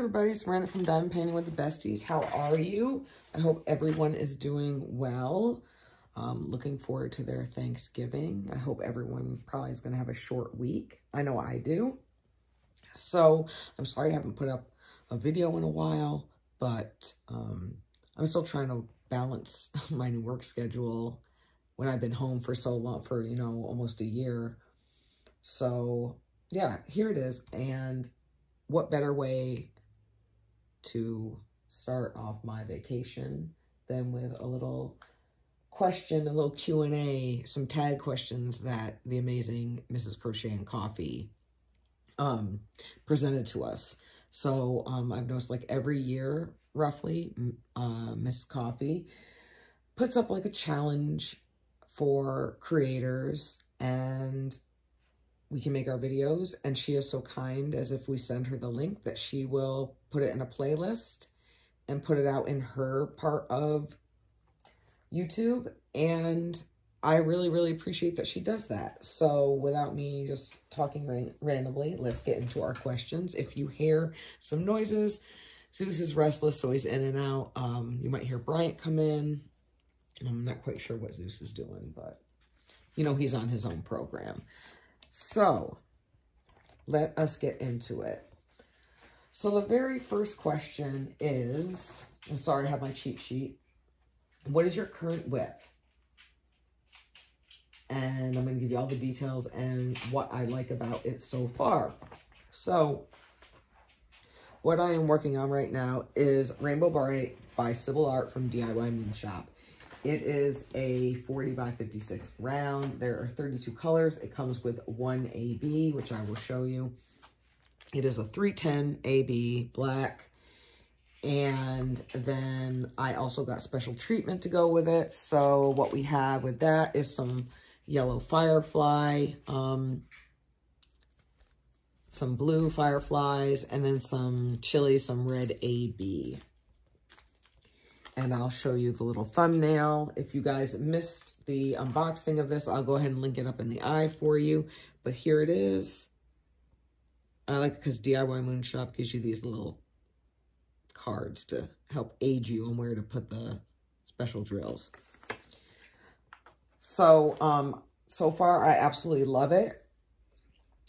everybody, it's Miranda from Diamond Painting with the Besties. How are you? I hope everyone is doing well. Looking forward to their Thanksgiving. I hope everyone probably is going to have a short week. I know I do. So I'm sorry I haven't put up a video in a while, but I'm still trying to balance my new work schedule when I've been home for so long, for, you know, almost a year. So yeah, here it is. And what better way to start off my vacation than with a little question, a little Q&A, some tag questions that the amazing Mrs. Crochet and Coffee presented to us. So I've noticed like every year, roughly, Mrs. Coffee puts up like a challenge for creators, and we can make our videos, and she is so kind as if we send her the link that she will put it in a playlist and put it out in her part of YouTube. And I really, really appreciate that she does that. So without me just talking randomly, let's get into our questions. If you hear some noises, Zeus is restless, so he's in and out. You might hear Bryant come in. I'm not quite sure what Zeus is doing, but you know, he's on his own program. So let us get into it. So the very first question is, I'm sorry, I have my cheat sheet. What is your current whip? And I'm going to give you all the details and what I like about it so far. So what I am working on right now is Rainbow Bright by Sybil Art from DIY Moon Shop. It is a 40 by 56 round. There are 32 colors. It comes with one AB, which I will show you. It is a 310 AB black. And then I also got special treatment to go with it. So what we have with that is some yellow firefly, some blue fireflies, and then some chili, some red AB. And I'll show you the little thumbnail. If you guys missed the unboxing of this, I'll go ahead and link it up in the eye for you. But here it is. I like it because DIY Moon Shop gives you these little cards to help aid you on where to put the special drills. So, so far, I absolutely love it.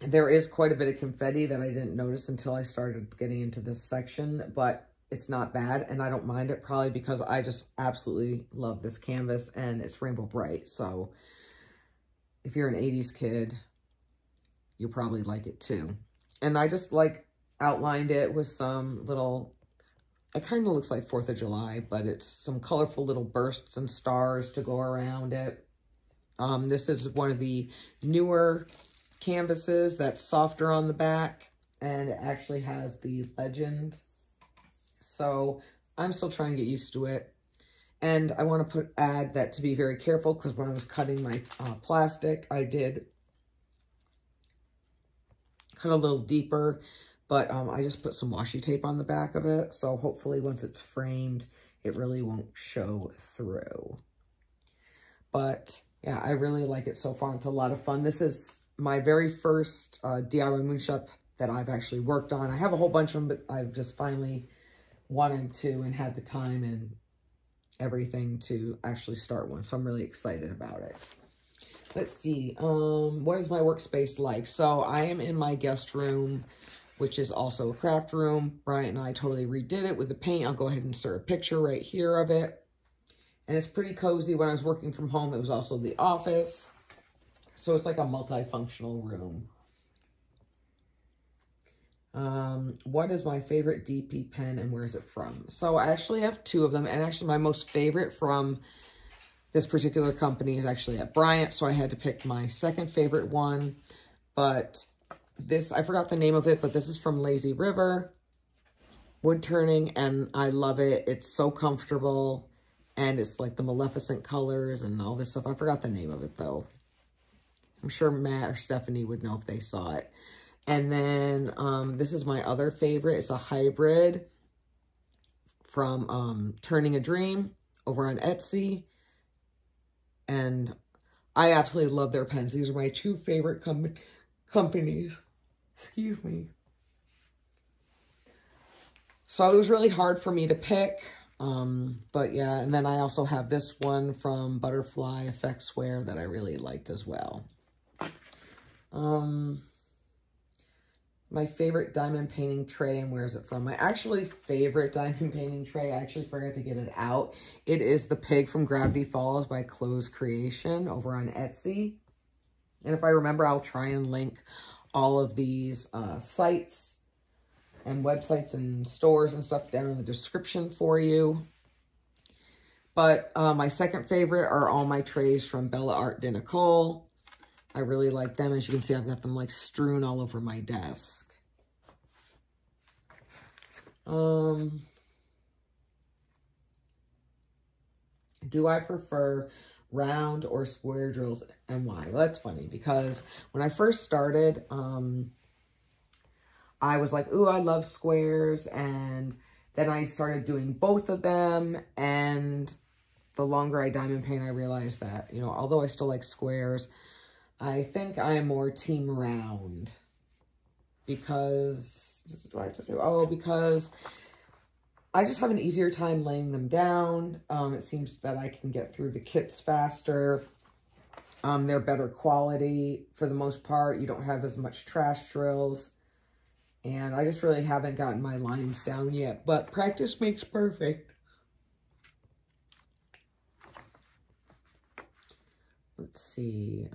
There is quite a bit of confetti that I didn't notice until I started getting into this section, but it's not bad, and I don't mind it, probably because I just absolutely love this canvas, and it's Rainbow Bright. So if you're an 80s kid, you'll probably like it too. And I just like outlined it with some little, it kind of looks like 4th of July, but it's some colorful little bursts and stars to go around it. This is one of the newer canvases that's softer on the back, and it actually has the legend. So I'm still trying to get used to it. And I want to add that to be very careful, because when I was cutting my plastic, I did cut a little deeper, but I just put some washi tape on the back of it. So hopefully once it's framed, it really won't show through. But yeah, I really like it so far. It's a lot of fun. This is my very first DIY Moon Shop that I've actually worked on. I have a whole bunch of them, but I've just finally wanted to and had the time and everything to actually start one. So I'm really excited about it. Let's see. What is my workspace like? So I am in my guest room, which is also a craft room. Bryant and I totally redid it with the paint. I'll go ahead and insert a picture right here of it. And it's pretty cozy. When I was working from home, it was also the office. So it's like a multifunctional room. What is my favorite DP pen and where is it from? So I actually have two of them, and actually my most favorite from this particular company is actually at Bryant, so I had to pick my second favorite one. But this, I forgot the name of it, but this is from Lazy River wood turning, and I love it. It's so comfortable, and it's like the Maleficent colors and all this stuff. I forgot the name of it though. I'm sure Matt or Stephanie would know if they saw it. And then this is my other favorite. It's a hybrid from Turning a Dream over on Etsy. And I absolutely love their pens. These are my two favorite companies. Excuse me. So it was really hard for me to pick. But yeah, and then I also have this one from Butterfly Effects Wear that I really liked as well. My favorite diamond painting tray, and where's it from? My actually favorite diamond painting tray, I actually forgot to get it out. It is the Pig from Gravity Falls by Clothes Creation over on Etsy. And if I remember, I'll try and link all of these sites and websites and stores and stuff down in the description for you. But my second favorite are all my trays from Bella Art de Nicole. I really like them. As you can see, I've got them like strewn all over my desk. Do I prefer round or square drills, and why? Well, that's funny because when I first started, I was like, ooh, I love squares. And then I started doing both of them. And the longer I diamond paint, I realized that, you know, although I still like squares, I think I am more team round because, do I have to say, oh, because I just have an easier time laying them down. It seems that I can get through the kits faster. They're better quality for the most part. You don't have as much trash drills. And I just really haven't gotten my lines down yet. But practice makes perfect. Let's see.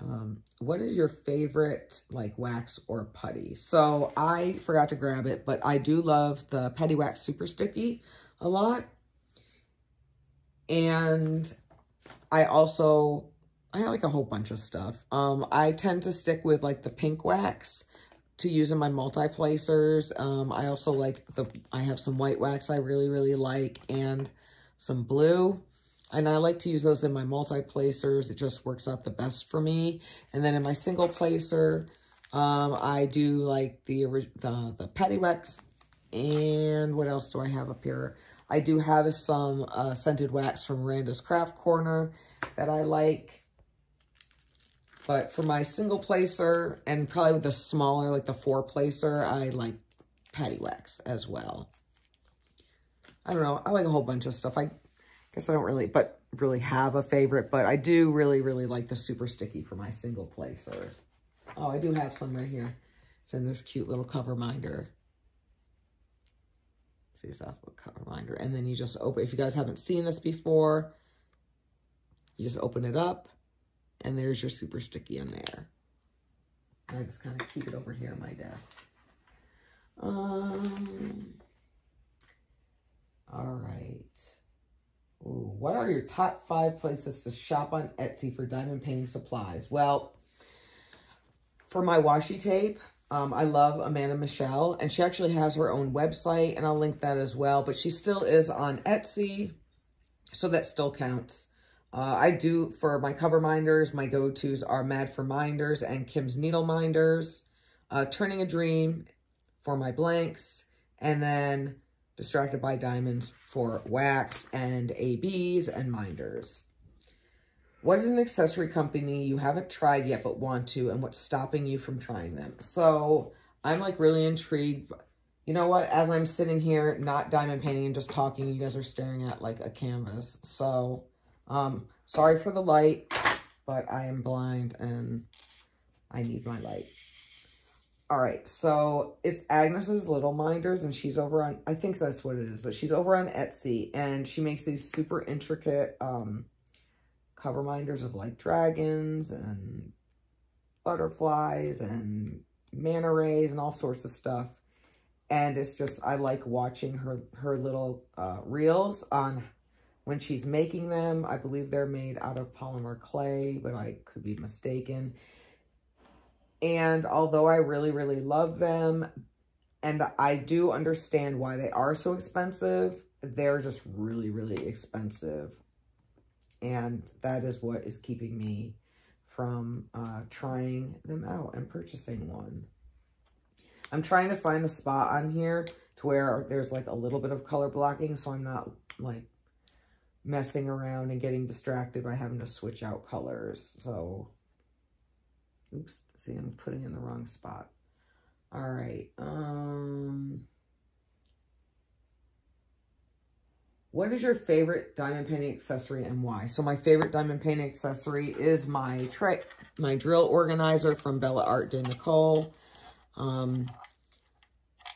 What is your favorite, like, wax or putty? So I forgot to grab it, but I do love the Putty Wax Super Sticky a lot. And I have like a whole bunch of stuff. I tend to stick with like the pink wax to use in my multi-placers. I also like I have some white wax I really, really like, and some blue. And I like to use those in my multi-placers. It just works out the best for me. And then in my single placer, I do like the Putty Wax. And what else do I have up here? I do have some scented wax from Miranda's Craft Corner that I like. But for my single placer, and probably with the smaller, like the 4-placer, I like Putty Wax as well. I don't know. I like a whole bunch of stuff. I guess I don't really have a favorite, but I do really, really like the Super Sticky for my single placer. Oh, I do have some right here. It's in this cute little cover minder. See, it's off a cover minder. And then you just open, if you guys haven't seen this before, you just open it up, and there's your Super Sticky in there. And I just kind of keep it over here on my desk. All right. Ooh, what are your top 5 places to shop on Etsy for diamond painting supplies? Well, for my washi tape, I love Amanda Michelle, and she actually has her own website, and I'll link that as well, but she still is on Etsy, so that still counts. I do, for my cover minders, my go-tos are Mad for Minders and Kim's Needle Minders, Turning a Dream for my blanks, and then Distracted by Diamonds for wax and ABs and minders. What is an accessory company you haven't tried yet but want to, and what's stopping you from trying them? So I'm like really intrigued. You know what? As I'm sitting here, not diamond painting and just talking, you guys are staring at like a canvas. So sorry for the light, but I am blind and I need my light. All right, so it's Agnes's Little Minders, and she's over on, I think that's what it is, but she's over on Etsy, and she makes these super intricate cover minders of like dragons and butterflies and manta rays and all sorts of stuff. And it's just, I like watching her little reels on when she's making them. I believe they're made out of polymer clay, but I could be mistaken. And although I really, really love them, and I do understand why they are so expensive, they're just really, really expensive. And that is what is keeping me from trying them out and purchasing one. I'm trying to find a spot on here to where there's like a little bit of color blocking, so I'm not like messing around and getting distracted by having to switch out colors. So, oops. See, I'm putting in the wrong spot. All right. What is your favorite diamond painting accessory and why? So my favorite diamond painting accessory is my drill organizer from Bella Art de Nicole. I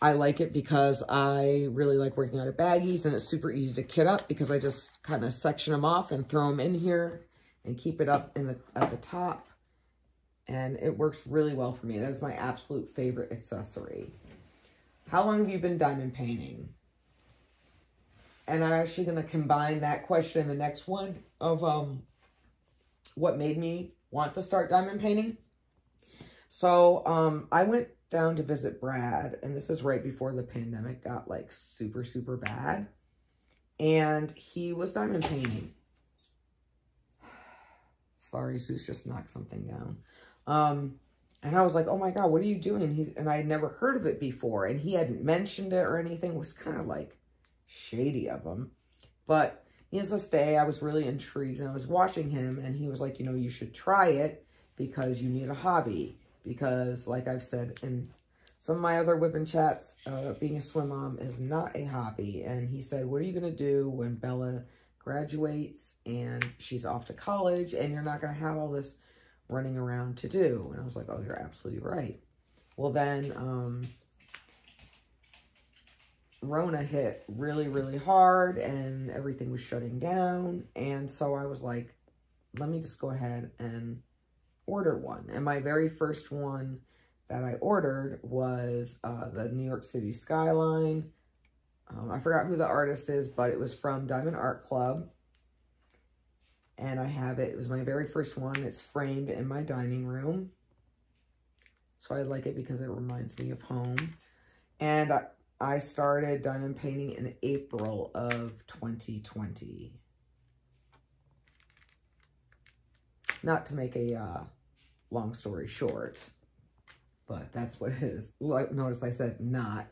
like it because I really like working out of baggies, and it's super easy to kit up because I just kind of section them off and throw them in here and keep it up at the top. And it works really well for me. That is my absolute favorite accessory. How long have you been diamond painting? And I'm actually going to combine that question in the next one of what made me want to start diamond painting. So I went down to visit Brad, and this is right before the pandemic got like super, super bad. And he was diamond painting. Sorry, Zeus just knocked something down. And I was like, oh my God, what are you doing? And I had never heard of it before, and he hadn't mentioned it or anything. It was kind of like shady of him. But needless to say, I was really intrigued, and I was watching him, and he was like, you know, you should try it because you need a hobby. Because, like I've said in some of my other Wip and Chats, being a swim mom is not a hobby. And he said, what are you going to do when Bella graduates and she's off to college and you're not going to have all this running around to do? And I was like, oh, you're absolutely right. Well, then Rona hit really, really hard and everything was shutting down. And so I was like, let me just go ahead and order one. And my very first one that I ordered was the New York City skyline. I forgot who the artist is, but it was from Diamond Art Club. And I have it. It was my very first one. It's framed in my dining room. So I like it because it reminds me of home. And I started diamond painting in April of 2020. Not to make a long story short, but that's what it is. Notice I said not.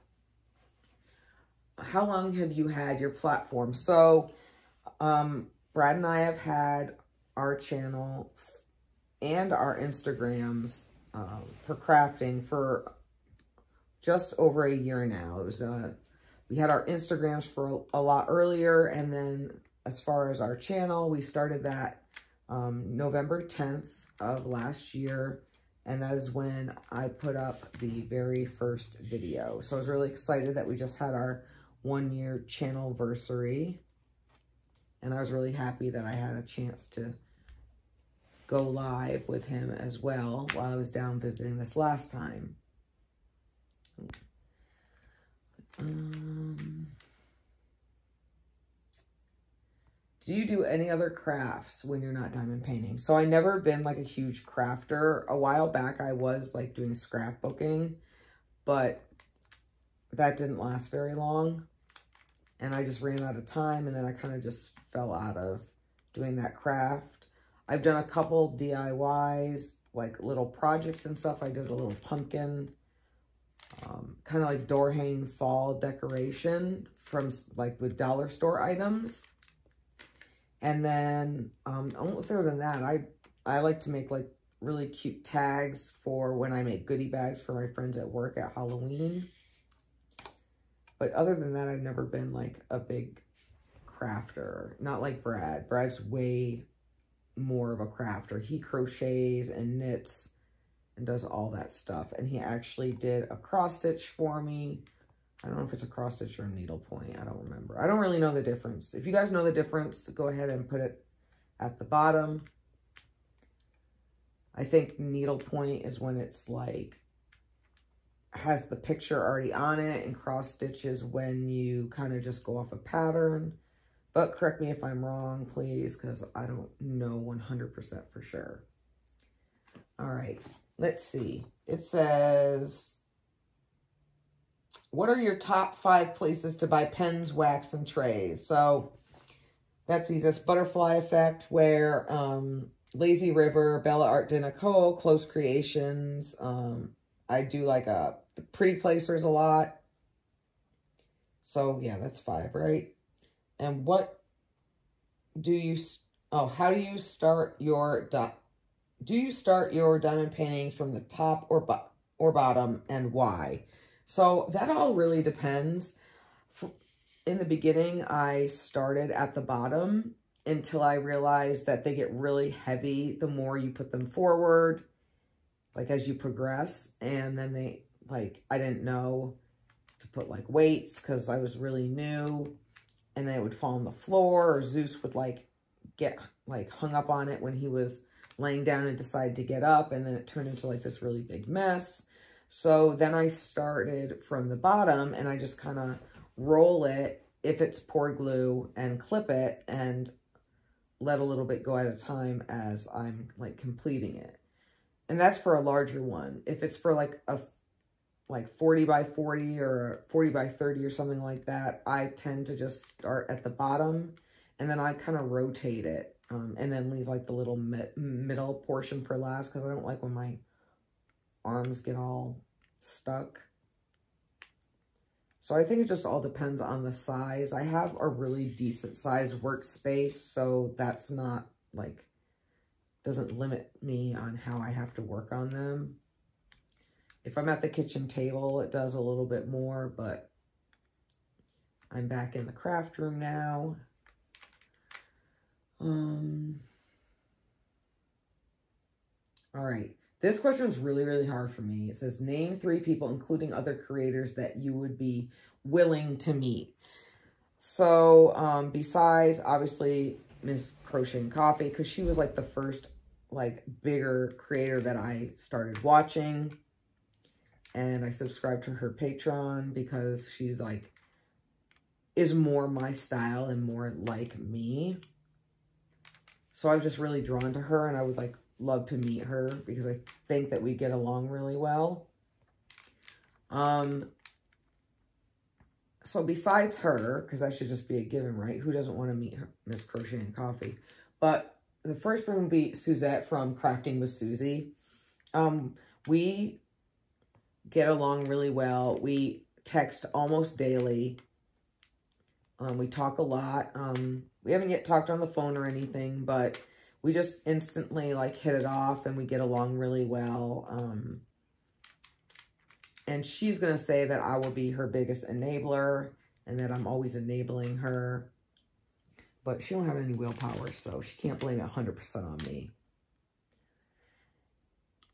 How long have you had your platform? So, Brad and I have had our channel and our Instagrams for crafting for just over a year now. It was, we had our Instagrams for a lot earlier, and then as far as our channel, we started that November 10th of last year, and that is when I put up the very first video. So I was really excited that we just had our 1-year channelversary, and I was really happy that I had a chance to go live with him as well while I was down visiting this last time. Do you do any other crafts when you're not diamond painting? So I never been like a huge crafter. A while back I was like doing scrapbooking, but that didn't last very long. And I just ran out of time, and then I kind of just fell out of doing that craft. I've done a couple DIYs, like little projects and stuff. I did a little pumpkin, kind of like door hanging fall decoration from like with dollar store items. And then, other than that, I like to make like really cute tags for when I make goodie bags for my friends at work at Halloween. But other than that, I've never been like a big crafter. Not like Brad. Brad's way more of a crafter. He crochets and knits and does all that stuff. And he actually did a cross stitch for me. I don't know if it's a cross stitch or a needlepoint. I don't remember. I don't really know the difference. If you guys know the difference, go ahead and put it at the bottom. I think needlepoint is when it's like, has the picture already on it, and cross stitches when you kind of just go off a pattern. But correct me if I'm wrong, please, because I don't know 100% for sure. All right, let's see. It says, what are your top 5 places to buy pens, wax, and trays? So that's this Butterfly Effect, where Lazy River, Bella Art de Nicole, Close Creations. I do like the Pretty Placers a lot. So yeah, that's 5, right? And what do you, how do you start your, do you start your diamond paintings from the top or bottom, and why? So that all really depends. in the beginning, I started at the bottom until I realized that they get really heavy the more you put them forward, like as you progress. And then they, like, I didn't know to put like weights because I was really new, and then it would fall on the floor, or Zeus would like get like hung up on it when he was laying down and decide to get up, and then it turned into like this really big mess. So then I started from the bottom, and I just kind of roll it if it's poured glue and clip it and let a little bit go at a time as I'm like completing it. And that's for a larger one. If it's for like a 40 by 40 or 40 by 30 or something like that, I tend to just start at the bottom, and then I kind of rotate it, and then leave like the little middle portion for last, because I don't like when my arms get all stuck. So I think it just all depends on the size. I have a really decent size workspace, so that's not like, doesn't limit me on how I have to work on them. If I'm at the kitchen table, it does a little bit more, but I'm back in the craft room now. All right. This question is really, really hard for me. It says, name 3 people, including other creators, that you would be willing to meet. So, besides, obviously, Miss Crochet and Coffee, because she was, like, the first, like, bigger creator that I started watching. And I subscribed to her Patreon because she's, like, is more my style and more like me. So I was just really drawn to her, and I would, like, love to meet her because I think that we get along really well. So besides her, because that should just be a given, right? Who doesn't want to meet her, Miss Crochet and Coffee? But the first one would be Suzette from Crafting with Susie. We get along really well. We text almost daily. We talk a lot. We haven't yet talked on the phone or anything, but we just instantly like hit it off, and we get along really well. And she's going to say that I will be her biggest enabler and that I'm always enabling her. But she don't have any willpower, so she can't blame it 100% on me.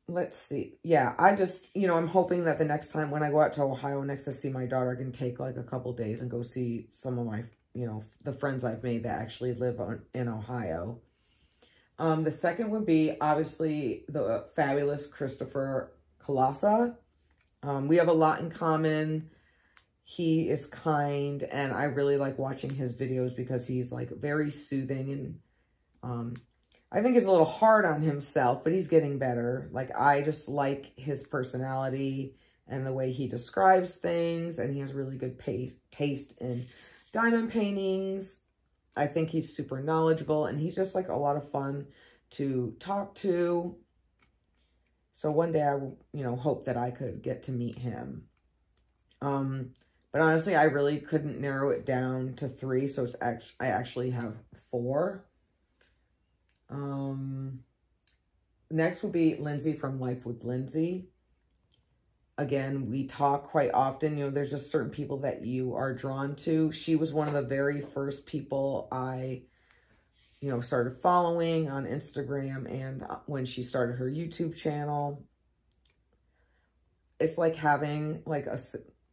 Let's see. Yeah, I just, you know, I'm hoping that the next time when I go out to Ohio next to see my daughter, I can take like a couple days and go see some of my, you know, the friends I've made that actually live in Ohio. The second would be, obviously, the fabulous Christopher Colassa. We have a lot in common. He is kind, and I really like watching his videos because he's, like, very soothing. And I think he's a little hard on himself, but he's getting better. Like, I just like his personality and the way he describes things, and he has really good taste in diamond paintings. I think he's super knowledgeable, and he's just like a lot of fun to talk to. So one day I, you know, hope that I could get to meet him. But honestly, I really couldn't narrow it down to 3, so it's I actually have 4. Next would be Lindsay from Life with Lindsay. Again, we talk quite often. You know, there's just certain people that you are drawn to. She was one of the very first people I, you know, started following on Instagram, and when she started her YouTube channel. It's like having like a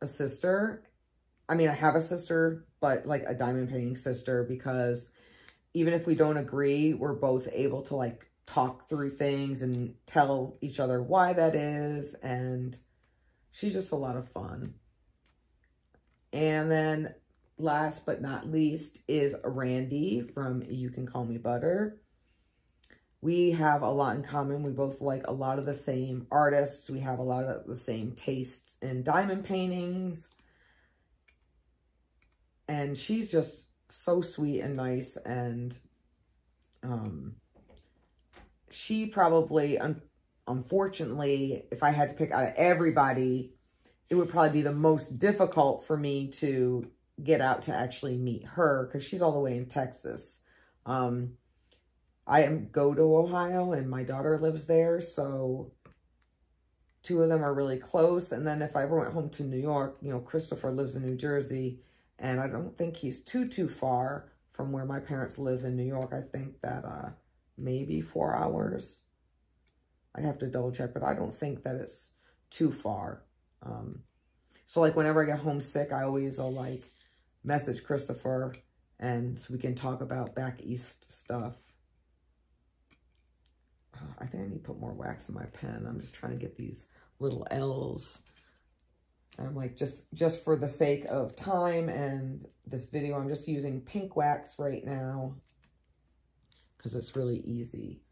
sister. I mean, I have a sister, but like a diamond painting sister, because even if we don't agree, we're both able to like talk through things and tell each other why that is, and she's just a lot of fun. And then last but not least is Randy from You Can Call Me Butter. We have a lot in common. We both like a lot of the same artists. We have a lot of the same tastes in diamond paintings. And she's just so sweet and nice. And she probably, unfortunately, if I had to pick out of everybody, it would probably be the most difficult for me to get out to actually meet her, because she's all the way in Texas. I go to Ohio, and my daughter lives there, so 2 of them are really close. And then if I ever went home to New York, you know, Christopher lives in New Jersey, And I don't think he's too far from where my parents live in New York. I think that maybe 4 hours. I'd have to double check, but I don't think that it's too far. So like whenever I get homesick, I always will like message Christopher and so we can talk about back east stuff. I think I need to put more wax in my pen. I'm just trying to get these little L's. And I'm like, just for the sake of time and this video, I'm just using pink wax right now because it's really easy.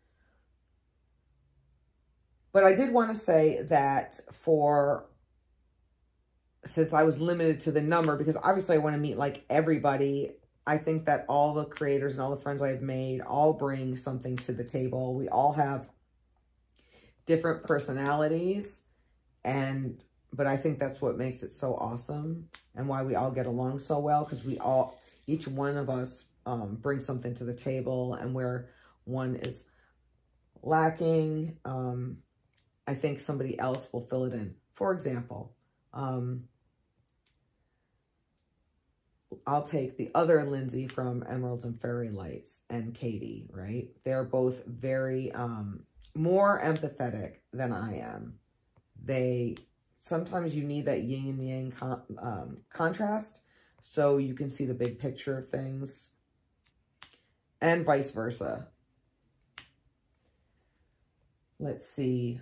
But I did want to say that since I was limited to the number, because obviously I want to meet like everybody, I think that all the creators and all the friends I've made all bring something to the table. We all have different personalities, but I think that's what makes it so awesome and why we all get along so well, because each one of us brings something to the table, and where one is lacking, I think somebody else will fill it in. For example, I'll take the other Lindsay from Emeralds and Fairy Lights and Katie, right? They're both very, more empathetic than I am. Sometimes you need that yin and yang contrast so you can see the big picture of things, and vice versa. Let's see.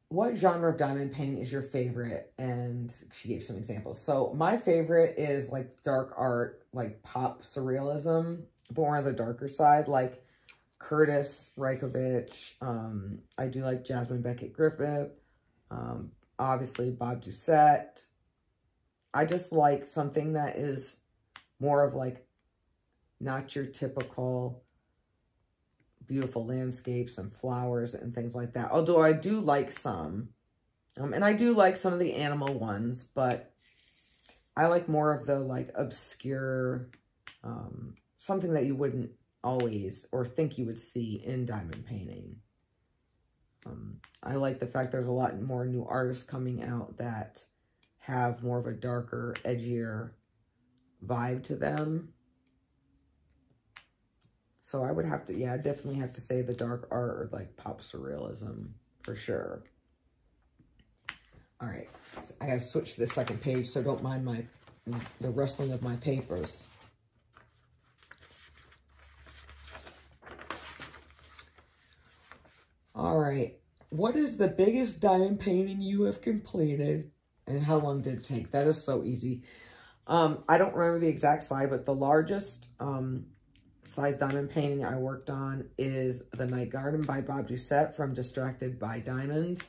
What genre of diamond painting is your favorite? And she gave some examples. So my favorite is like dark art, like pop surrealism, but more on the darker side, like Curtis Reikovich. I do like Jasmine Beckett Griffith. Obviously Bob Doucette. I just like something that is more of like not your typical beautiful landscapes and flowers and things like that. Although I do like some, and I do like some of the animal ones, but I like more of the like obscure, something that you wouldn't always or think you would see in diamond painting. I like the fact there's a lot more new artists coming out that have more of a darker, edgier vibe to them. So I would have to, yeah, I definitely have to say the dark art or like pop surrealism for sure. All right, I gotta switch to the second page, so don't mind the rustling of my papers. All right, what is the biggest diamond painting you have completed and how long did it take? That is so easy. I don't remember the exact size, but the largest size diamond painting I worked on is The Night Garden by Bob Doucette from Distracted by Diamonds.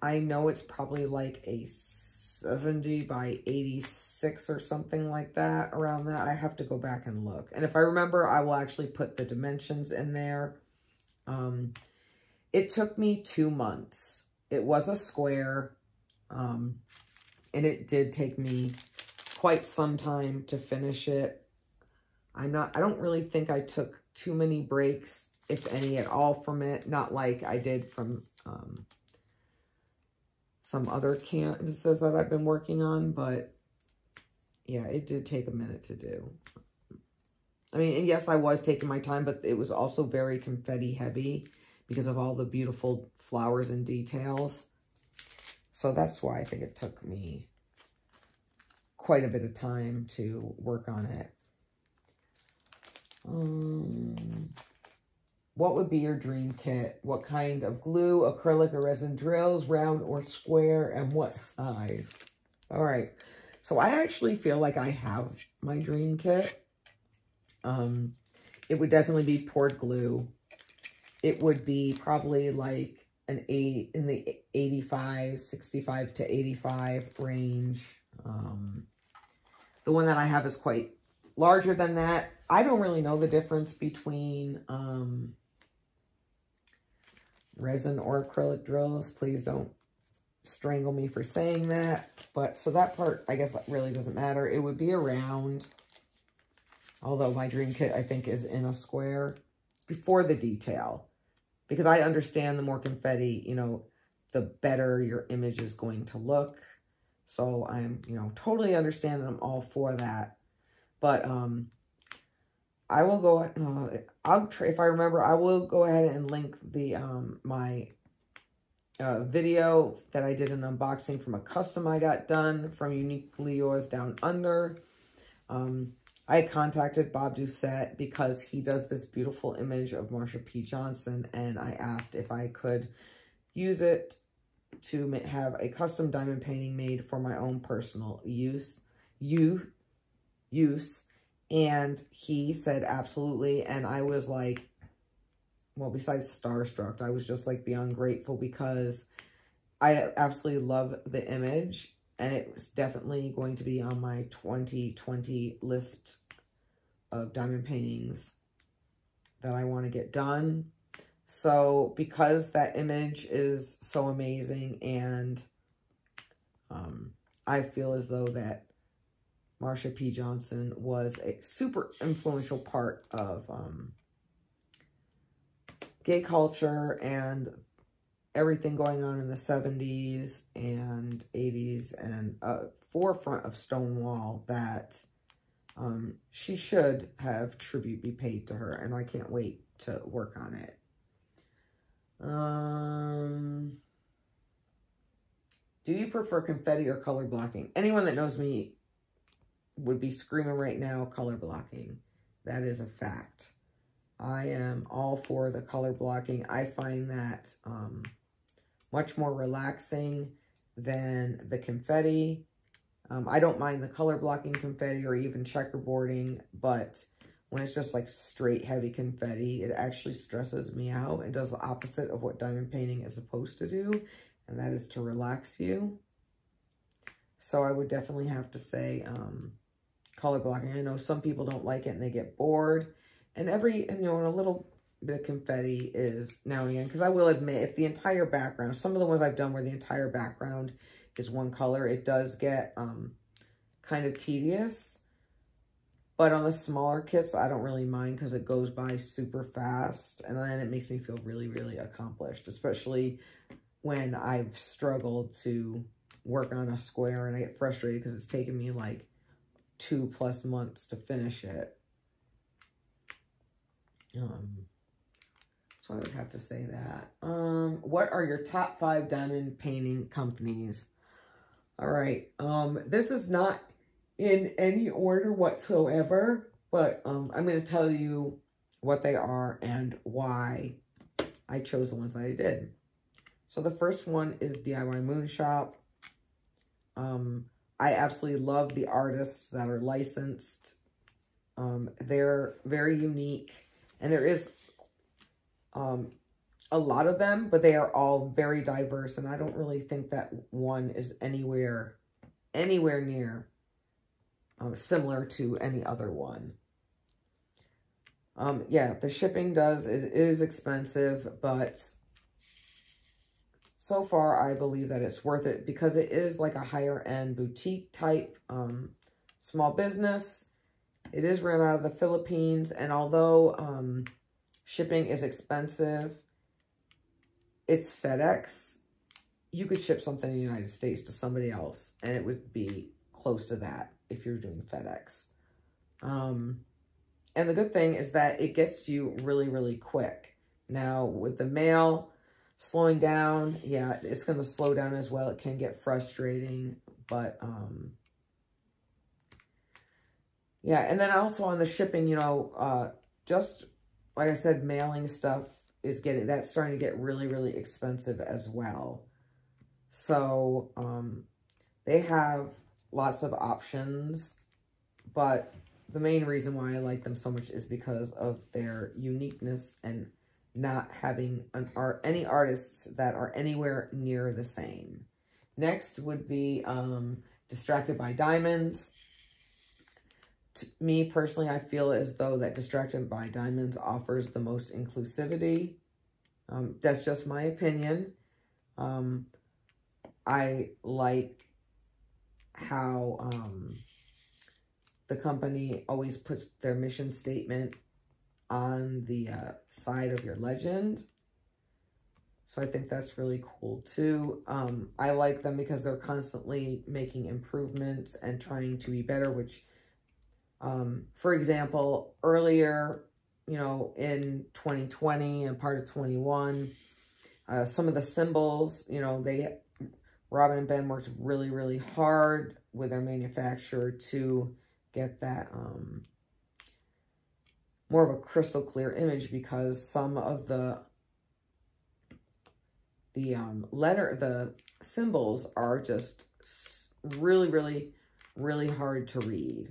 I know it's probably like a 70 by 86 or something like that, around that. I have to go back and look. And if I remember, I will actually put the dimensions in there. It took me 2 months. It was a square, and it did take me quite some time to finish it. I don't really think I took too many breaks, if any at all, from it. Not like I did from some other canvases that I've been working on, but yeah, it did take a minute to do. I mean, and yes, I was taking my time, but it was also very confetti heavy because of all the beautiful flowers and details. So that's why I think it took me quite a bit of time to work on it. What would be your dream kit? What kind of glue, acrylic, or resin drills, round or square, and what size? All right. So I actually feel like I have my dream kit. It would definitely be poured glue. It would be probably like an 8 in the 65 to 85 range. The one that I have is quite larger than that. I don't really know the difference between resin or acrylic drills. Please don't strangle me for saying that. But so that part, I guess, really doesn't matter. It would be a round. Although my dream kit, I think, is in a square before the detail. Because I understand the more confetti, you know, the better your image is going to look. So I'm, you know, totally understand that I'm all for that. But I will go, I'll try, if I remember, I will go ahead and link the, my video that I did an unboxing from a custom I got done from Uniquely Yours Down Under. I contacted Bob Doucette because he does this beautiful image of Marsha P. Johnson, and I asked if I could use it to have a custom diamond painting made for my own personal use, and he said absolutely, and I was like, well, besides starstruck, I was just like beyond grateful because I absolutely love the image, and it was definitely going to be on my 2020 list of diamond paintings that I want to get done. So because that image is so amazing, and I feel as though that Marsha P. Johnson was a super influential part of gay culture and everything going on in the 70s and 80s, and forefront of Stonewall, that she should have tribute be paid to her, and I can't wait to work on it. Do you prefer confetti or color blocking? Anyone that knows me would be screaming right now, color blocking. That is a fact. I am all for the color blocking. I find that much more relaxing than the confetti. I don't mind the color blocking confetti or even checkerboarding, but when it's just like straight heavy confetti, it actually stresses me out. It does the opposite of what diamond painting is supposed to do, and that is to relax you. So I would definitely have to say color blocking. I know some people don't like it and they get bored, and you know, a little bit of confetti is now and again, because I will admit, if the entire background, some of the ones I've done where the entire background is one color, it does get kind of tedious. But on the smaller kits, I don't really mind because it goes by super fast, and then it makes me feel really, really accomplished, especially when I've struggled to work on a square and I get frustrated because it's taken me like 2+ months to finish it. So I would have to say that. What are your top 5 diamond painting companies? All right. This is not in any order whatsoever, but I'm going to tell you what they are and why I chose the ones that I did. So the first one is DIY Moon Shop. I absolutely love the artists that are licensed. They're very unique, and there is a lot of them, but they are all very diverse, and I don't really think that one is anywhere near similar to any other one. Yeah, the shipping is expensive, but so far I believe that it's worth it because it is like a higher end boutique type small business. It is run out of the Philippines, and although shipping is expensive, it's FedEx. You could ship something in the United States to somebody else, and it would be close to that if you're doing FedEx. And the good thing is that it gets you really, really quick. Now, with the mail slowing down, yeah, it's going to slow down as well. It can get frustrating, but yeah. And then also on the shipping, you know, just like I said, mailing stuff is that's starting to get really, really expensive as well. So they have lots of options, but the main reason why I like them so much is because of their uniqueness and not having any artists that are anywhere near the same. Next would be Distracted by Diamonds. To me personally, I feel as though that Distracted by Diamonds offers the most inclusivity. That's just my opinion. I like how the company always puts their mission statement on the side of your legend. So I think that's really cool too. I like them because they're constantly making improvements and trying to be better, which, for example, earlier, you know, in 2020 and part of 21, some of the symbols, you know, Robin and Ben worked really, really hard with their manufacturer to get that more of a crystal clear image, because some of the symbols are just really, really, really hard to read.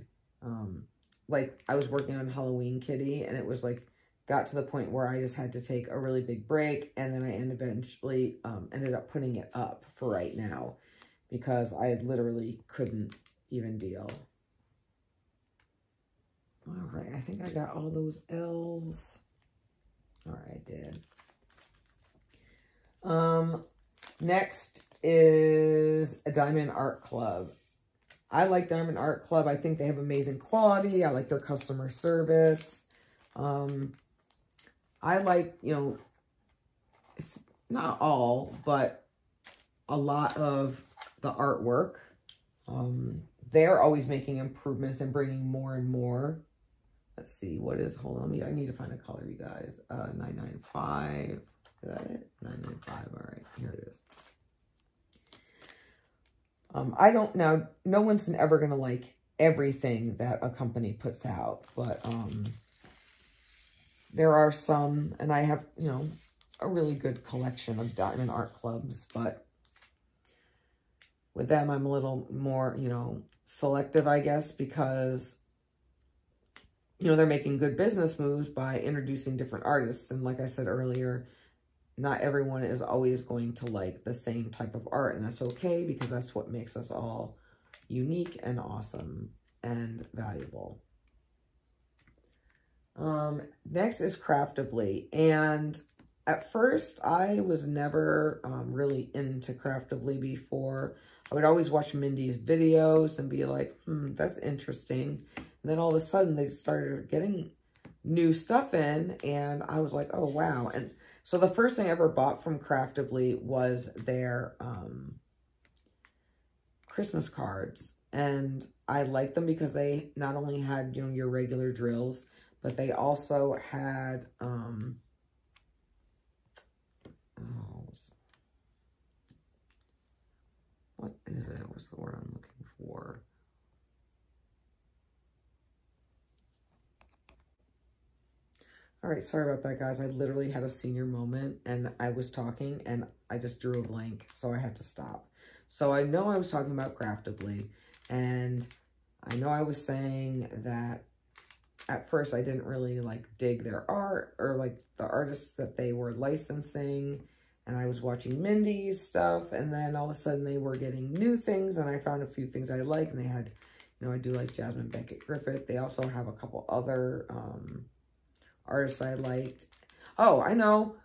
Like I was working on Halloween Kitty, and it was like, got to the point where I just had to take a really big break, and then I eventually ended up putting it up for right now because I literally couldn't even deal. All right, I think I got all those L's. All right, I did. Next is a Diamond Art Club. I like Diamond Art Club. I think they have amazing quality. I like their customer service. I like, you know, it's not all, but a lot of the artwork. They're always making improvements and bringing more and more. Let's see, what is, hold on, I need to find a color, you guys. 995, is that it? 995, all right, here it is. I don't, now, no one's ever going to like everything that a company puts out, but there are some, and I have, you know, a really good collection of Diamond Art Clubs, but with them, I'm a little more, you know, selective, I guess, because, you know, they're making good business moves by introducing different artists. And like I said earlier, not everyone is always going to like the same type of art, and that's okay, because that's what makes us all unique and awesome and valuable. Next is Craftably, and at first I was never really into Craftably before. I would always watch Mindy's videos and be like, that's interesting. And then all of a sudden they started getting new stuff in, and I was like, oh wow. And so the first thing I ever bought from Craftably was their Christmas cards. And I liked them because they not only had, you know, your regular drills, but they also had, what is it? What's the word I'm looking for? All right, sorry about that, guys. I literally had a senior moment, and I was talking, and I just drew a blank, so I had to stop. So I know I was talking about Craftably, and I know I was saying that at first I didn't really like dig their art or like the artists that they were licensing, and I was watching Mindy's stuff, and then all of a sudden they were getting new things, and I found a few things I like, and they had, you know, I do like Jasmine Beckett Griffith. They also have a couple other artists I liked. Oh, I know.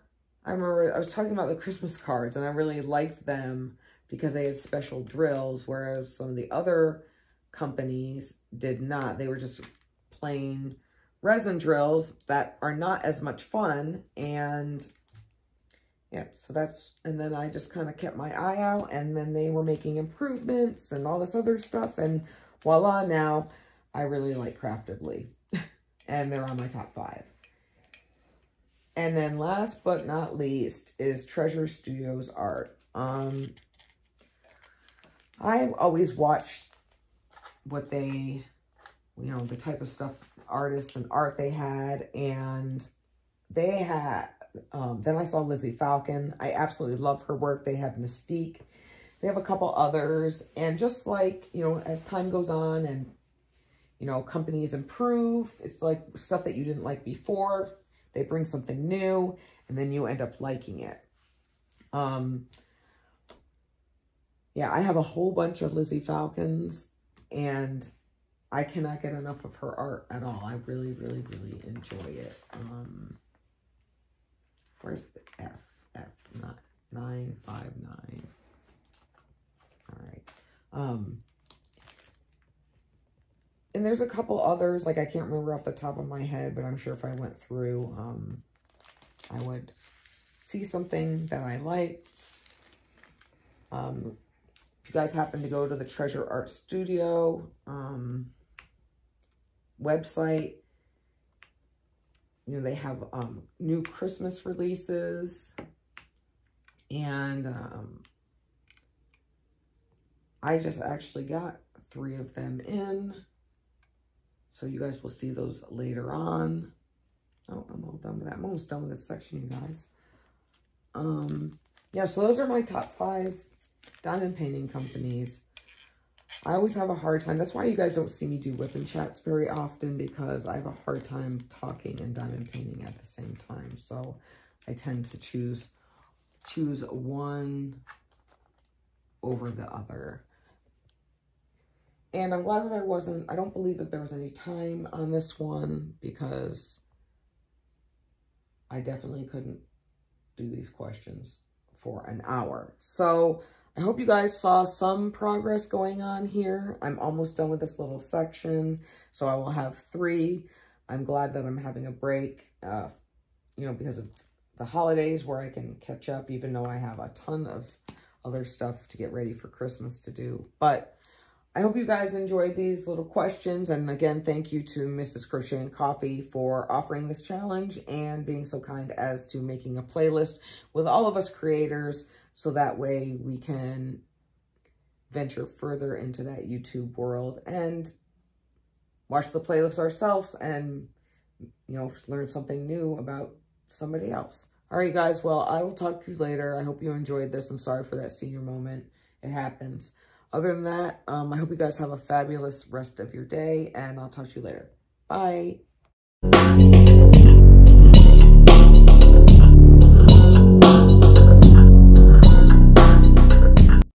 I remember I was talking about the Christmas cards, and I really liked them because they had special drills, whereas some of the other companies did not. They were just plain resin drills that are not as much fun. And yeah, so that's, and then I just kind of kept my eye out, and then they were making improvements and all this other stuff, and voila, now I really like Craftably. And they're on my top 5. And then last but not least is Treasure Studios Art. I've always watched what they, you know, the type of stuff, artists and art they had, and they had, then I saw Lizzie Falcon. I absolutely love her work. They have Mystique. They have a couple others, and just like, you know, as time goes on and, you know, companies improve, it's like stuff that you didn't like before, they bring something new, and then you end up liking it. Yeah, I have a whole bunch of Lizzie Falcons, and I cannot get enough of her art at all. I really, really, really enjoy it. Where's the F? F, not 959. All right. And there's a couple others, like I can't remember off the top of my head, but I'm sure if I went through, I would see something that I liked, if you guys happen to go to the Treasure Art Studio website, you know, they have new Christmas releases, and I just actually got 3 of them in, so you guys will see those later on. Oh, I'm all done with that. I'm almost done with this section, you guys. Yeah, so those are my top 5 diamond painting companies. I always have a hard time. That's why you guys don't see me do Wip and Chats very often, because I have a hard time talking and diamond painting at the same time. So I tend to choose one over the other. And I'm glad that I don't believe that there was any time on this one, because I definitely couldn't do these questions for an hour. So I hope you guys saw some progress going on here. I'm almost done with this little section, so I will have 3. I'm glad that I'm having a break, you know, because of the holidays, where I can catch up, even though I have a ton of other stuff to get ready for Christmas to do. But I hope you guys enjoyed these little questions. And again, thank you to Mrs. Crochet and Coffee for offering this challenge and being so kind as to making a playlist with all of us creators, so that way we can venture further into that YouTube world and watch the playlist ourselves and, you know, learn something new about somebody else. All right, guys. Well, I will talk to you later. I hope you enjoyed this. I'm sorry for that senior moment. It happens. Other than that, I hope you guys have a fabulous rest of your day, and I'll talk to you later. Bye.